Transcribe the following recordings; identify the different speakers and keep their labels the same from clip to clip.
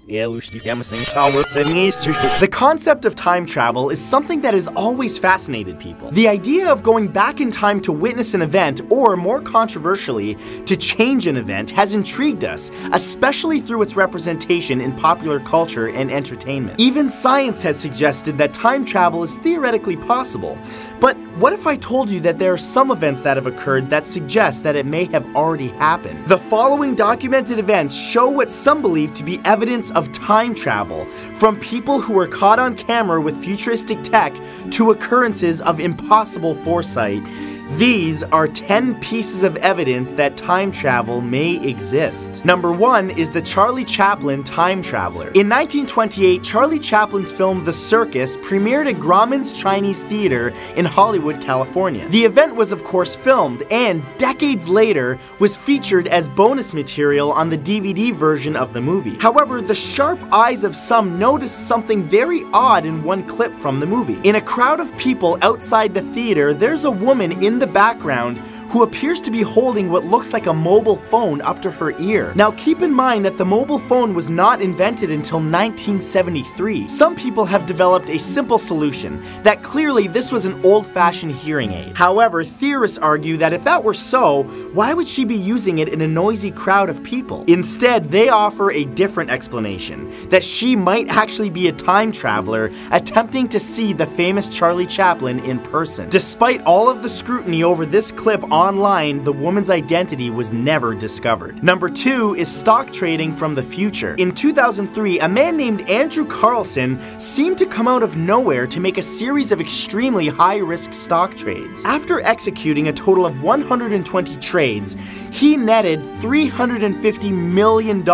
Speaker 1: The concept of time travel is something that has always fascinated people. The idea of going back in time to witness an event, or more controversially, to change an event, has intrigued us, especially through its representation in popular culture and entertainment. Even science has suggested that time travel is theoretically possible. But what if I told you that there are some events that have occurred that suggest that it may have already happened? The following documented events show what some believe to be evidence of time travel, from people who were caught on camera with futuristic tech to occurrences of impossible foresight. These are 10 pieces of evidence that time travel may exist. Number 1 is the Charlie Chaplin time traveler. In 1928, Charlie Chaplin's film The Circus premiered at Grauman's Chinese Theater in Hollywood, California. The event was of course filmed and, decades later, was featured as bonus material on the DVD version of the movie. However, the sharp eyes of some noticed something very odd in one clip from the movie. In a crowd of people outside the theater, there's a woman in the background who appears to be holding what looks like a mobile phone up to her ear. Now keep in mind that the mobile phone was not invented until 1973. Some people have developed a simple solution, that clearly this was an old-fashioned hearing aid. However, theorists argue that if that were so, why would she be using it in a noisy crowd of people? Instead, they offer a different explanation, that she might actually be a time traveler attempting to see the famous Charlie Chaplin in person. Despite all of the scrutiny over this clip online, the woman's identity was never discovered. Number 2 is stock trading from the future. In 2003, a man named Andrew Carlson seemed to come out of nowhere to make a series of extremely high-risk stock trades. After executing a total of 120 trades, he netted $350 million,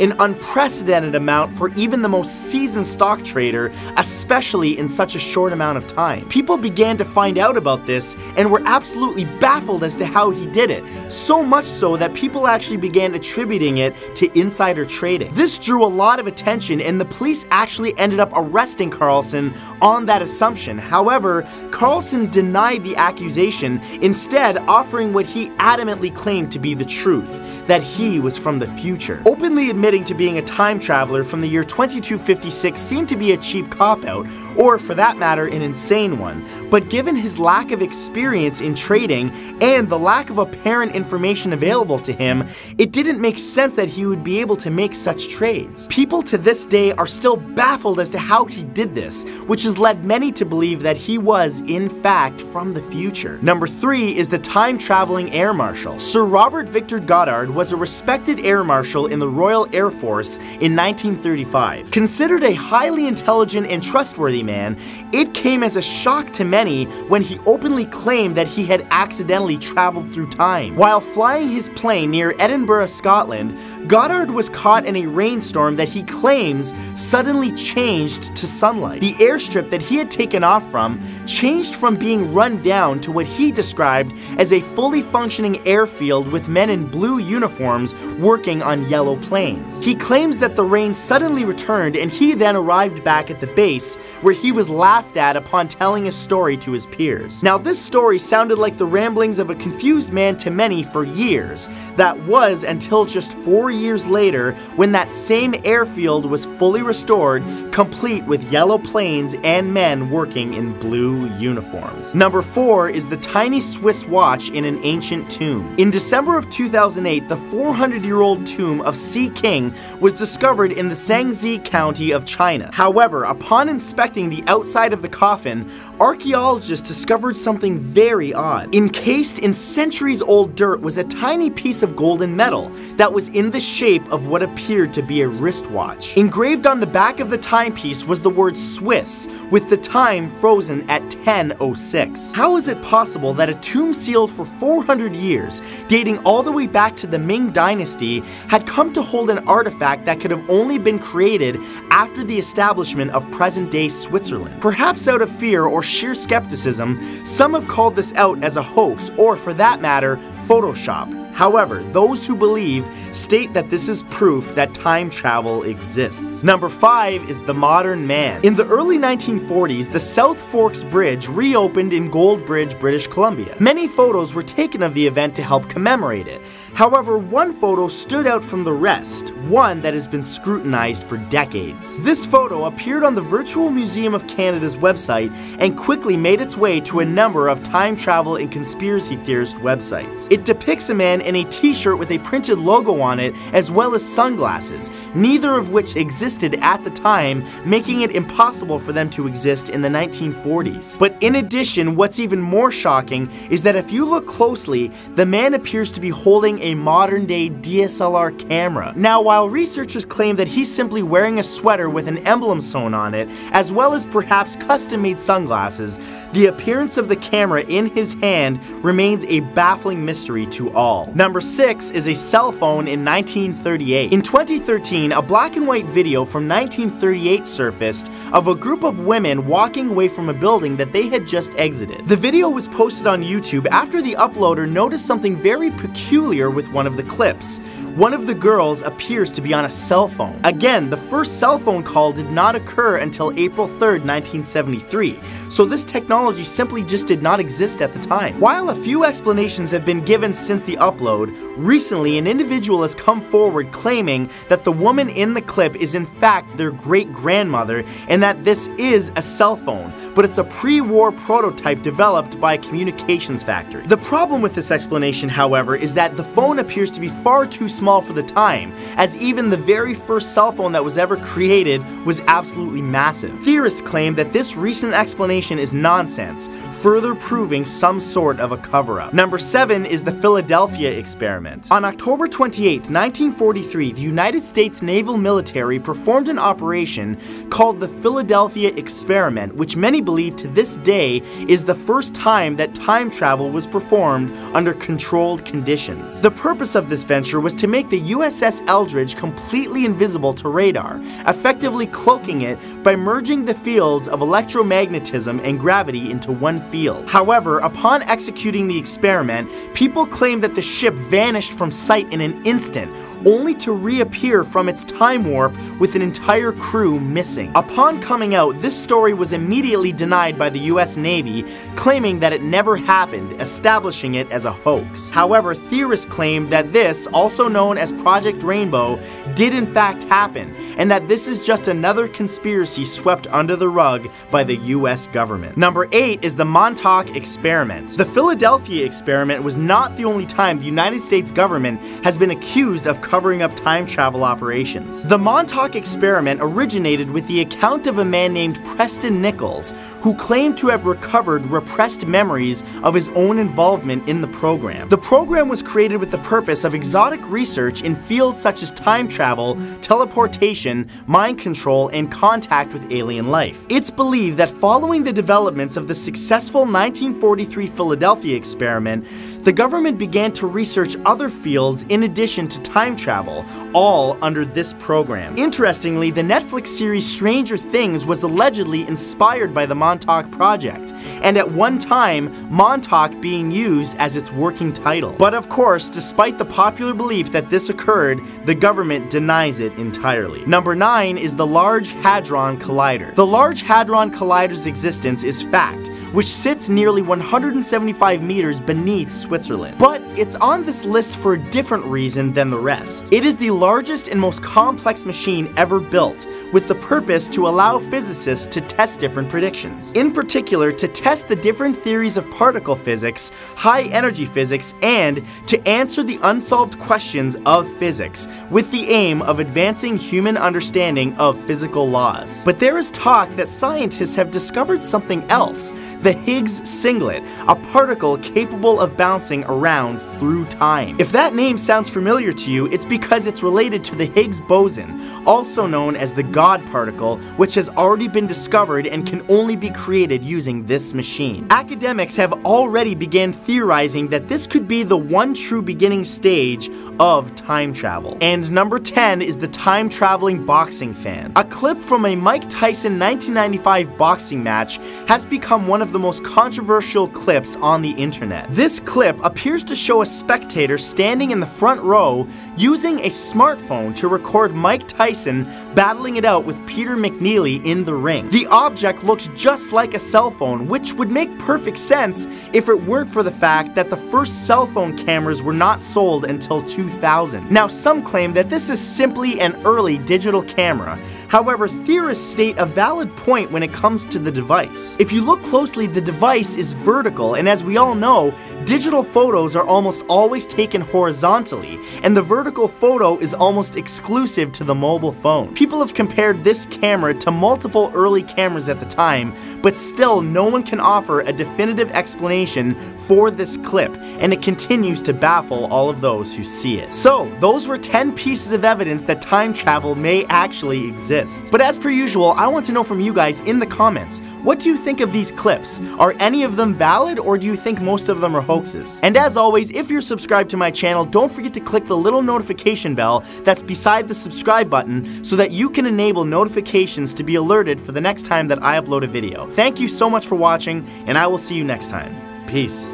Speaker 1: an unprecedented amount for even the most seasoned stock trader, especially in such a short amount of time. People began to find out about this and were absolutely baffled as to how he did it, so much so that people actually began attributing it to insider trading. This drew a lot of attention, and the police actually ended up arresting Carlson on that assumption. However, Carlson denied the accusation, instead offering what he adamantly claimed to be the truth, that he was from the future. Openly admitting to being a time traveler from the year 2256 seemed to be a cheap cop-out, or for that matter, an insane one, but given his lack of experience in trading and the lack of apparent information available to him, it didn't make sense that he would be able to make such trades. People to this day are still baffled as to how he did this, which has led many to believe that he was, in fact, from the future. Number 3 is the time-traveling air marshal. Sir Robert Victor Goddard was a respected air marshal in the Royal Air Force in 1935. Considered a highly intelligent and trustworthy man, it came as a shock to many when he openly claimed that he had accidentally traveled through time. While flying his plane near Edinburgh, Scotland, Goddard was caught in a rainstorm that he claims suddenly changed to sunlight. The airstrip that he had taken off from changed from being run down to what he described as a fully functioning airfield with men in blue uniforms working on yellow planes. He claims that the rain suddenly returned and he then arrived back at the base, where he was laughed at upon telling a story to his peers. Now, this story sounded like the ramblings of a confused man to many for years. That was until just 4 years later, when that same airfield was fully restored, complete with yellow planes and men working in blue uniforms. Number 4 is the tiny Swiss watch in an ancient tomb. In December of 2008, the 400-year-old tomb of Si King was discovered in the Shaanxi County of China. However, upon inspecting the outside of the coffin, archaeologists discovered something very odd. Encased in centuries-old dirt was a tiny piece of golden metal that was in the shape of what appeared to be a wristwatch. Engraved on the back of the timepiece was the word Swiss, with the time frozen at 10:06. How is it possible that a tomb sealed for 400 years, dating all the way back to the Ming Dynasty, had come to hold an artifact that could have only been created after the establishment of present-day Switzerland? Perhaps out of fear or sheer skepticism, some have called this out as a hoax, or for that matter, Photoshop. However, those who believe state that this is proof that time travel exists. Number 5 is the modern man. In the early 1940s, the South Forks Bridge reopened in Gold Bridge, British Columbia. Many photos were taken of the event to help commemorate it. However, one photo stood out from the rest, one that has been scrutinized for decades. This photo appeared on the Virtual Museum of Canada's website and quickly made its way to a number of time travel and conspiracy theorist websites. It depicts a man in a t-shirt with a printed logo on it, as well as sunglasses, neither of which existed at the time, making it impossible for them to exist in the 1940s. But in addition, what's even more shocking is that if you look closely, the man appears to be holding a modern-day DSLR camera. Now, while researchers claim that he's simply wearing a sweater with an emblem sewn on it, as well as perhaps custom-made sunglasses, the appearance of the camera in his hand remains a baffling mystery to all. Number 6 is a cell phone in 1938. In 2013, a black and white video from 1938 surfaced of a group of women walking away from a building that they had just exited. The video was posted on YouTube after the uploader noticed something very peculiar with one of the clips. One of the girls appears to be on a cell phone. Again, the first cell phone call did not occur until April 3rd, 1973, so this technology simply just did not exist at the time. While a few explanations have been given since the upload, recently an individual has come forward claiming that the woman in the clip is in fact their great-grandmother and that this is a cell phone, but it's a pre-war prototype developed by a communications factory. The problem with this explanation, however, is that the phone appears to be far too small for the time, as even the very first cell phone that was ever created was absolutely massive. Theorists claim that this recent explanation is nonsense, further proving some sort of a cover-up. Number 7 is the Philadelphia experiment. On October 28, 1943, the United States Naval Military performed an operation called the Philadelphia Experiment, which many believe to this day is the first time that time travel was performed under controlled conditions. The purpose of this venture was to make the USS Eldridge completely invisible to radar, effectively cloaking it by merging the fields of electromagnetism and gravity into one field. However, upon executing the experiment, people claim that the ship vanished from sight in an instant, only to reappear from its time warp with an entire crew missing. Upon coming out, this story was immediately denied by the US Navy, claiming that it never happened, establishing it as a hoax. However, theorists claim that this, also known as Project Rainbow, did in fact happen, and that this is just another conspiracy swept under the rug by the US government. Number 8 is the Montauk Experiment. The Philadelphia experiment was not the only time the United States government has been accused of covering up time travel operations. The Montauk Experiment originated with the account of a man named Preston Nichols, who claimed to have recovered repressed memories of his own involvement in the program. The program was created with the purpose of exotic research in fields such as time travel, teleportation, mind control, and contact with alien life. It's believed that following the developments of the successful 1943 Philadelphia experiment, the government began to research other fields in addition to time travel, all under this program. Interestingly, the Netflix series Stranger Things was allegedly inspired by the Montauk Project, and at one time, Montauk being used as its working title. But of course, despite the popular belief that this occurred, the government denies it entirely. Number 9 is the Large Hadron Collider. The Large Hadron Collider's existence is fact, which sits nearly 175 meters beneath Switzerland. But it's on this list for a different reason than the rest. It is the largest and most complex machine ever built, with the purpose to allow physicists to test different predictions. In particular, to test the different theories of particle physics, high energy physics, and to answer the unsolved questions of physics, with the aim of advancing human understanding of physical laws. But there is talk that scientists have discovered something else, the Higgs singlet, a particle capable of bouncing around through time. If that name sounds familiar to you, it's because it's related to the Higgs boson, also known as the God particle, which has already been discovered and can only be created using this machine. Academics have already begun theorizing that this could be the one true beginning stage of time travel. And number 10 is the time-traveling boxing fan. A clip from a Mike Tyson 1995 boxing match has become one of of the most controversial clips on the internet. This clip appears to show a spectator standing in the front row using a smartphone to record Mike Tyson battling it out with Peter McNeely in the ring. The object looks just like a cell phone, which would make perfect sense if it weren't for the fact that the first cell phone cameras were not sold until 2000. Now, some claim that this is simply an early digital camera. However, theorists state a valid point when it comes to the device. If you look closely, the device is vertical, and as we all know, digital photos are almost always taken horizontally, and the vertical photo is almost exclusive to the mobile phone. People have compared this camera to multiple early cameras at the time, but still no one can offer a definitive explanation for this clip, and it continues to baffle all of those who see it. So, those were 10 pieces of evidence that time travel may actually exist. But as per usual, I want to know from you guys in the comments, what do you think of these clips? Are any of them valid, or do you think most of them are hoaxes? And as always, if you're subscribed to my channel, don't forget to click the little notification bell that's beside the subscribe button so that you can enable notifications to be alerted for the next time that I upload a video. Thank you so much for watching, and I will see you next time. Peace.